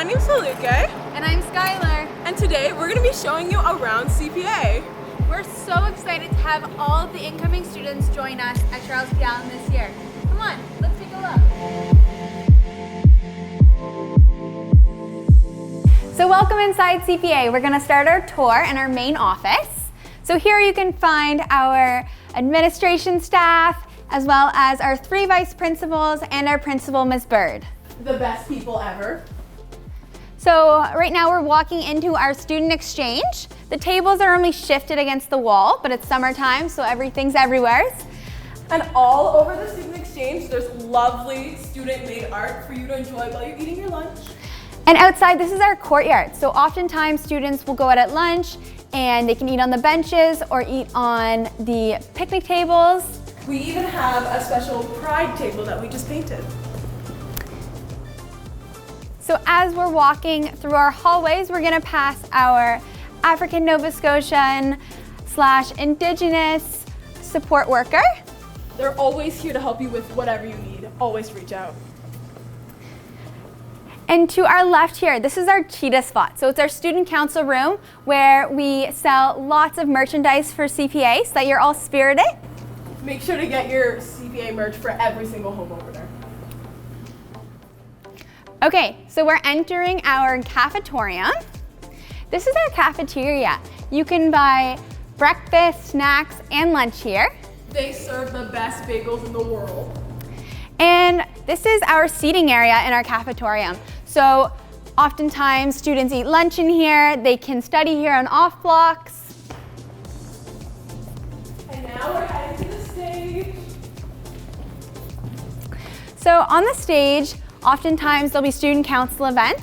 my name's Haluke. And I'm Skylar. And today we're going to be showing you around CPA. We're so excited to have all of the incoming students join us at Charles P. Allen this year. Come on, let's take a look. So welcome inside CPA. We're going to start our tour in our main office. So here you can find our administration staff, as well as our 3 vice principals and our principal, Ms. Bird. The best people ever. So right now we're walking into our student exchange. The tables are only shifted against the wall, but it's summertime, so everything's everywhere. And all over the student exchange, there's lovely student-made art for you to enjoy while you're eating your lunch. And outside, this is our courtyard. So oftentimes students will go out at lunch and they can eat on the benches or eat on the picnic tables. We even have a special pride table that we just painted. So as we're walking through our hallways, we're gonna pass our African Nova Scotian / Indigenous support worker. They're always here to help you with whatever you need. Always reach out. And to our left here, this is our cheetah spot. So it's our student council room where we sell lots of merchandise for CPA so that you're all spirited. Make sure to get your CPA merch for every single home over there. Okay, so we're entering our cafetorium. This is our cafeteria. You can buy breakfast, snacks, and lunch here. They serve the best bagels in the world. And this is our seating area in our cafetorium. So oftentimes students eat lunch in here. They can study here on off blocks. And now we're heading to the stage. So on the stage, oftentimes there'll be student council events,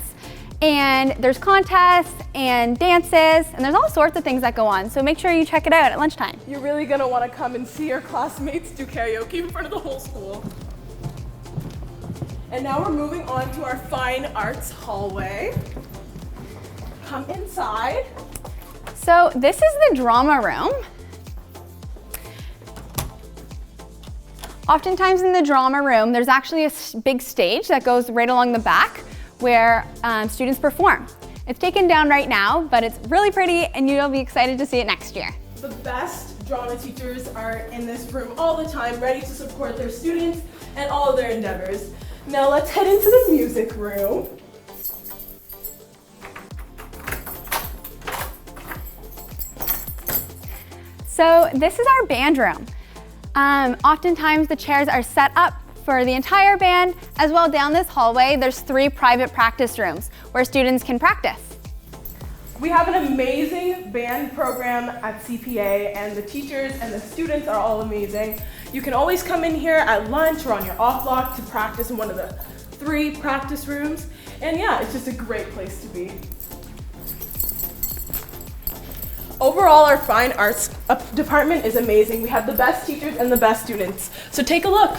and there's contests and dances, and there's all sorts of things that go on. So make sure you check it out at lunchtime. You're really gonna wanna come and see your classmates do karaoke in front of the whole school. And now we're moving on to our fine arts hallway. Come inside. So this is the drama room. Oftentimes in the drama room, there's actually a big stage that goes right along the back where students perform. It's taken down right now, but it's really pretty and you'll be excited to see it next year. The best drama teachers are in this room all the time, ready to support their students and all of their endeavors. Now let's head into the music room. So this is our band room. Oftentimes the chairs are set up for the entire band. As well, down this hallway, there's 3 private practice rooms where students can practice. We have an amazing band program at CPA, and the teachers and the students are all amazing. You can always come in here at lunch or on your off block to practice in one of the 3 practice rooms. And yeah, it's just a great place to be. Overall, our fine arts department is amazing. We have the best teachers and the best students. So take a look.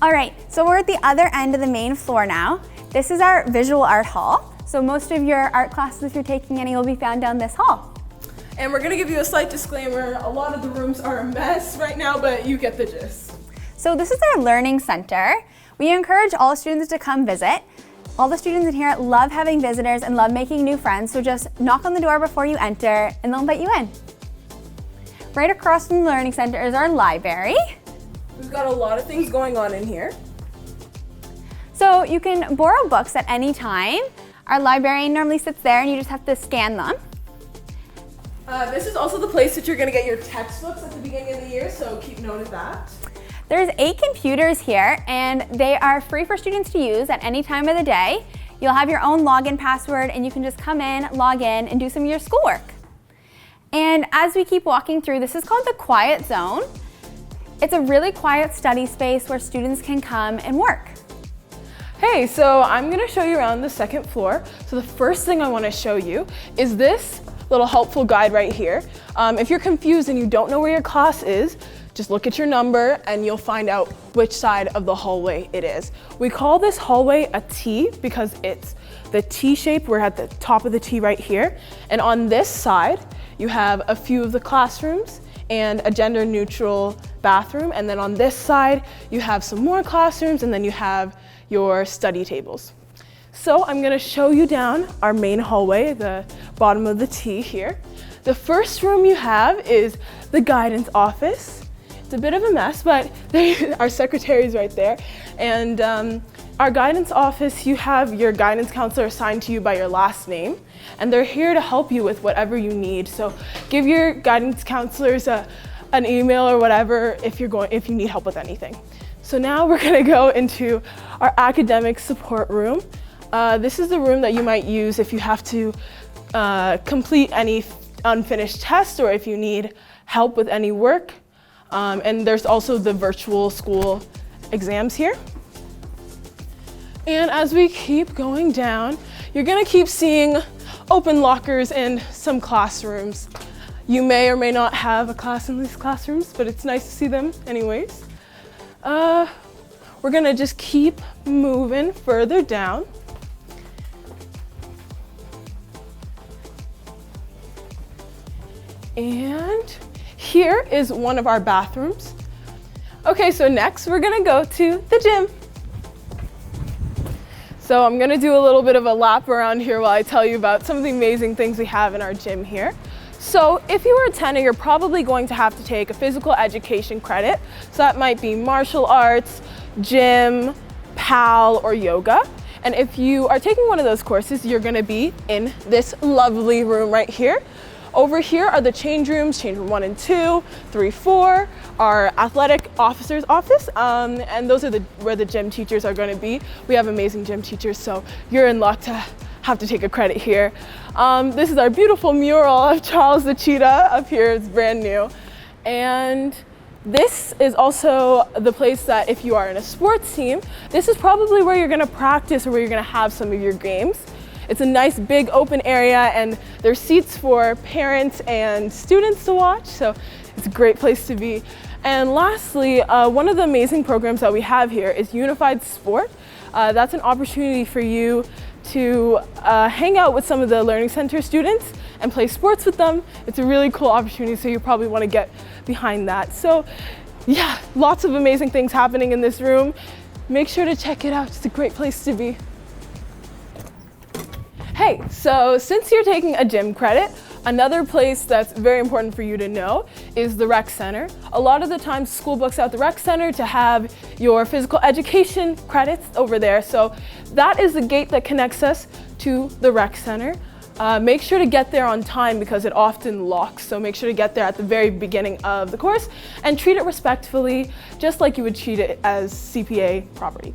All right, so we're at the other end of the main floor now. This is our visual art hall. So most of your art classes, if you're taking any, will be found down this hall. And we're gonna give you a slight disclaimer. A lot of the rooms are a mess right now, but you get the gist. So this is our learning center. We encourage all students to come visit. All the students in here love having visitors and love making new friends, so just knock on the door before you enter and they'll invite you in. Right across from the learning center is our library. We've got a lot of things going on in here. So you can borrow books at any time. Our librarian normally sits there and you just have to scan them. This is also the place that you're gonna get your textbooks at the beginning of the year, so keep note of that. There's 8 computers here and they are free for students to use at any time of the day. You'll have your own login password and you can just come in, log in, and do some of your schoolwork. And as we keep walking through, this is called the Quiet Zone. It's a really quiet study space where students can come and work. Hey, so I'm gonna show you around the 2nd floor. So the first thing I wanna show you is this little helpful guide right here. If you're confused and you don't know where your class is, just look at your number and you'll find out which side of the hallway it is. We call this hallway a T because it's the T shape. We're at the top of the T right here. And on this side, you have a few of the classrooms and a gender neutral bathroom. And then on this side, you have some more classrooms and then you have your study tables. So I'm gonna show you down our main hallway, the bottom of the T here. The first room you have is the guidance office. It's a bit of a mess, but our secretary's right there. And our guidance office, you have your guidance counselor assigned to you by your last name, and they're here to help you with whatever you need. So give your guidance counselors an email or whatever if you need help with anything. So now we're gonna go into our academic support room. This is the room that you might use if you have to complete any unfinished tests or if you need help with any work. And there's also the virtual school exams here. And as we keep going down, you're gonna keep seeing open lockers in some classrooms. You may or may not have a class in these classrooms, but it's nice to see them anyways. We're gonna just keep moving further down. And here is one of our bathrooms. Okay, so next we're gonna go to the gym. So I'm gonna do a little bit of a lap around here while I tell you about some of the amazing things we have in our gym here. So if you are a tenor, you're probably going to have to take a physical education credit. So that might be martial arts, gym, PAL, or yoga. And if you are taking one of those courses, you're gonna be in this lovely room right here. Over here are the change rooms, change room 1 and 2, 3, 4, our athletic officer's office, and those are where the gym teachers are gonna be. We have amazing gym teachers, so you're in luck to have to take a credit here. This is our beautiful mural of Charles the Cheetah up here. It's brand new. And this is also the place that if you are in a sports team, this is probably where you're gonna practice or where you're gonna have some of your games. It's a nice big open area and there's seats for parents and students to watch, so it's a great place to be. And lastly, one of the amazing programs that we have here is Unified Sport. That's an opportunity for you to hang out with some of the Learning Center students and play sports with them. It's a really cool opportunity, so you probably want to get behind that. So yeah, lots of amazing things happening in this room. Make sure to check it out. It's a great place to be. Hey, so since you're taking a gym credit, another place that's very important for you to know is the rec center. A lot of the times school books out the rec center to have your physical education credits over there. So that is the gate that connects us to the rec center. Make sure to get there on time because it often locks. So make sure to get there at the very beginning of the course and treat it respectfully, just like you would treat it as CPA property.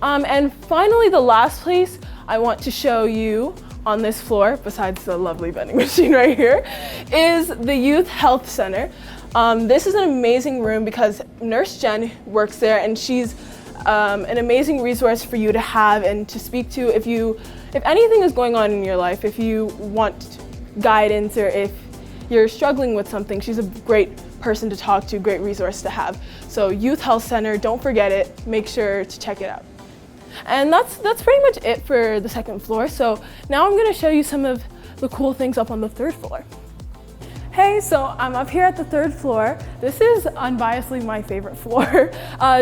And finally, the last place I want to show you on this floor, besides the lovely vending machine right here, is the Youth Health Center. This is an amazing room because Nurse Jen works there and she's an amazing resource for you to have and to speak to if anything is going on in your life, if you want guidance or if you're struggling with something. She's a great person to talk to, great resource to have. So Youth Health Center, don't forget it, make sure to check it out. And that's pretty much it for the second floor. So now I'm gonna show you some of the cool things up on the third floor. Hey, so I'm up here at the third floor. This is unbiasedly my favorite floor.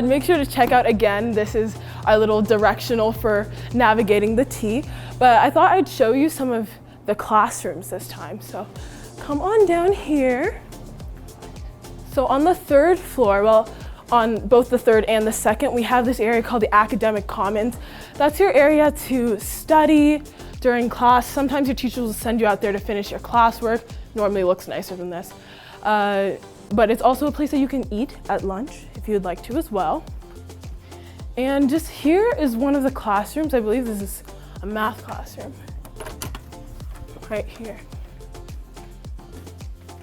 Make sure to check out again, this is our little directional for navigating the T. But I thought I'd show you some of the classrooms this time. So come on down here. So on the third floor, well, on both the third and the second, we have this area called the Academic Commons. That's your area to study during class. Sometimes your teachers will send you out there to finish your classwork. Normally looks nicer than this. But it's also a place that you can eat at lunch if you'd like to as well. And just here is one of the classrooms. I believe this is a math classroom, right here.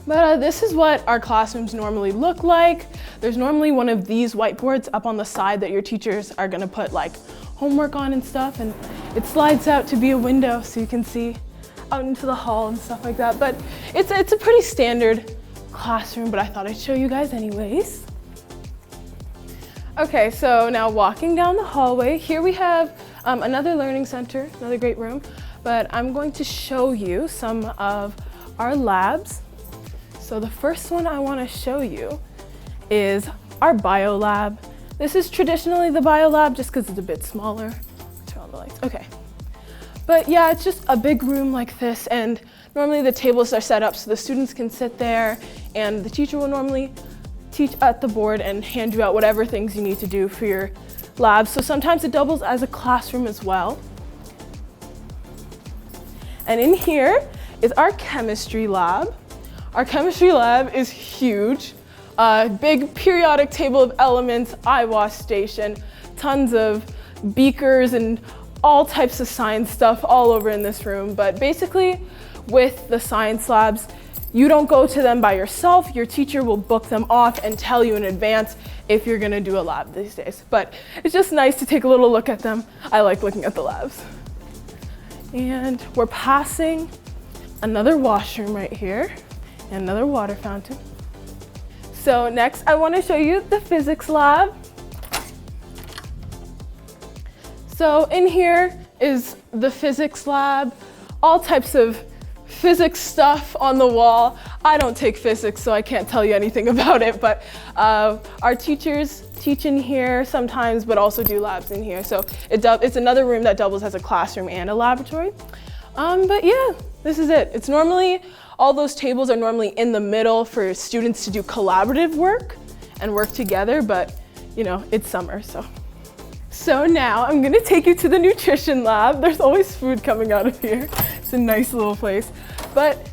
But this is what our classrooms normally look like. There's normally one of these whiteboards up on the side that your teachers are gonna put like homework on and stuff, and it slides out to be a window so you can see out into the hall and stuff like that. But it's a pretty standard classroom, but I thought I'd show you guys anyways. Okay, so now walking down the hallway, here we have another learning center, another great room, but I'm going to show you some of our labs. So the first one I want to show you is our bio lab. This is traditionally the bio lab just because it's a bit smaller. Turn on on the lights. Okay. But yeah, it's just a big room like this, and normally the tables are set up so the students can sit there, and the teacher will normally teach at the board and hand you out whatever things you need to do for your labs. So sometimes it doubles as a classroom as well. And in here is our chemistry lab. Our chemistry lab is huge. Big periodic table of elements, eye wash station, tons of beakers and all types of science stuff all over in this room. But basically with the science labs, you don't go to them by yourself. Your teacher will book them off and tell you in advance if you're gonna do a lab these days. But it's just nice to take a little look at them. I like looking at the labs. And we're passing another washroom right here and another water fountain. So next I want to show you the physics lab. So in here is the physics lab, all types of physics stuff on the wall. I don't take physics, so I can't tell you anything about it, but our teachers teach in here sometimes, but also do labs in here. So it's another room that doubles as a classroom and a laboratory. But yeah, this is it. It's normally, all those tables are normally in the middle for students to do collaborative work and work together, but you know, it's summer, so. So now I'm gonna take you to the nutrition lab. There's always food coming out of here. It's a nice little place. But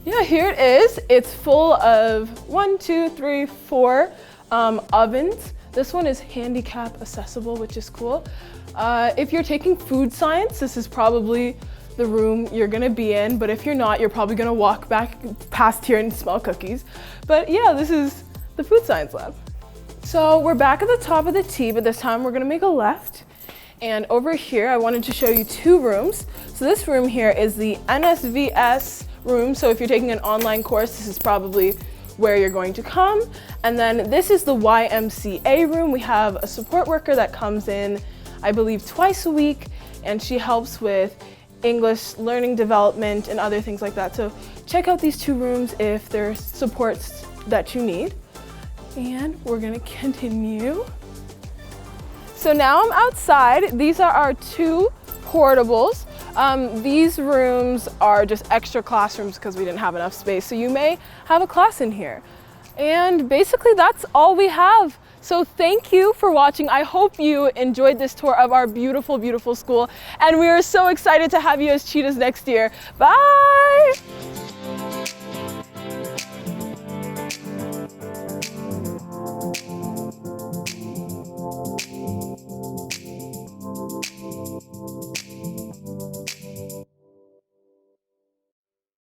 yeah, here it is. It's full of 4 ovens. This one is handicap accessible, which is cool. If you're taking food science, this is probably the room you're gonna be in, but if you're not, you're probably gonna walk back past here and smell cookies. But yeah, this is the food science lab. So we're back at the top of the T, but this time we're gonna make a left. And over here, I wanted to show you 2 rooms. So this room here is the NSVS room. So if you're taking an online course, this is probably where you're going to come. And then this is the YMCA room. We have a support worker that comes in, I believe, twice a week, and she helps with English learning development and other things like that. So check out these 2 rooms if there's supports that you need. And we're gonna continue. So now I'm outside. These are our 2 portables. These rooms are just extra classrooms because we didn't have enough space. So you may have a class in here. And basically that's all we have. So thank you for watching. I hope you enjoyed this tour of our beautiful, beautiful school. And we are so excited to have you as cheetahs next year. Bye!